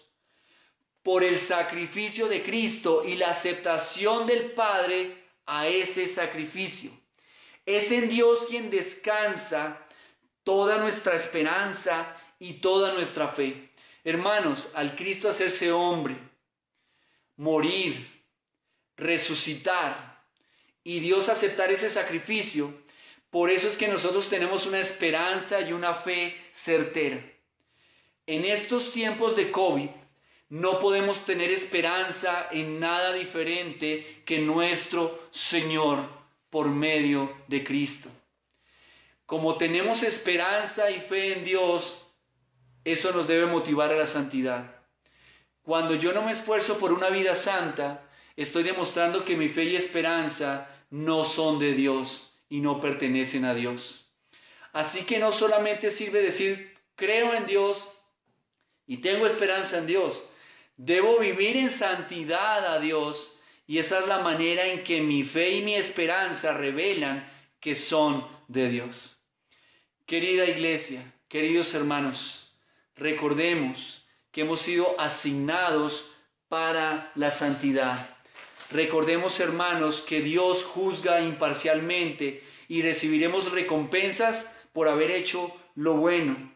por el sacrificio de Cristo y la aceptación del Padre a ese sacrificio. Es en Dios quien descansa toda nuestra esperanza y toda nuestra fe. Hermanos, al Cristo hacerse hombre, morir, resucitar y Dios aceptar ese sacrificio, por eso es que nosotros tenemos una esperanza y una fe certera. En estos tiempos de COVID, no podemos tener esperanza en nada diferente que nuestro Señor por medio de Cristo. Como tenemos esperanza y fe en Dios, eso nos debe motivar a la santidad. Cuando yo no me esfuerzo por una vida santa, estoy demostrando que mi fe y esperanza no son de Dios y no pertenecen a Dios. Así que no solamente sirve decir, creo en Dios y tengo esperanza en Dios. Debo vivir en santidad a Dios y esa es la manera en que mi fe y mi esperanza revelan que son de Dios. Querida iglesia, queridos hermanos, recordemos que hemos sido asignados para la santidad. Recordemos, hermanos, que Dios juzga imparcialmente y recibiremos recompensas por haber hecho lo bueno.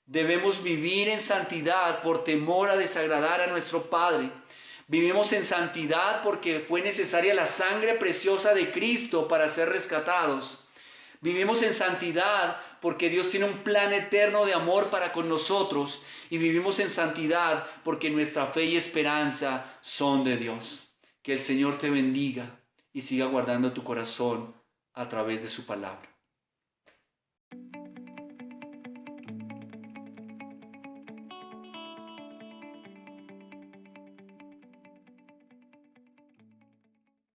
Debemos vivir en santidad por temor a desagradar a nuestro Padre. Vivimos en santidad porque fue necesaria la sangre preciosa de Cristo para ser rescatados. Vivimos en santidad porque Dios tiene un plan eterno de amor para con nosotros. Y vivimos en santidad porque nuestra fe y esperanza son de Dios. Que el Señor te bendiga y siga guardando tu corazón a través de su palabra.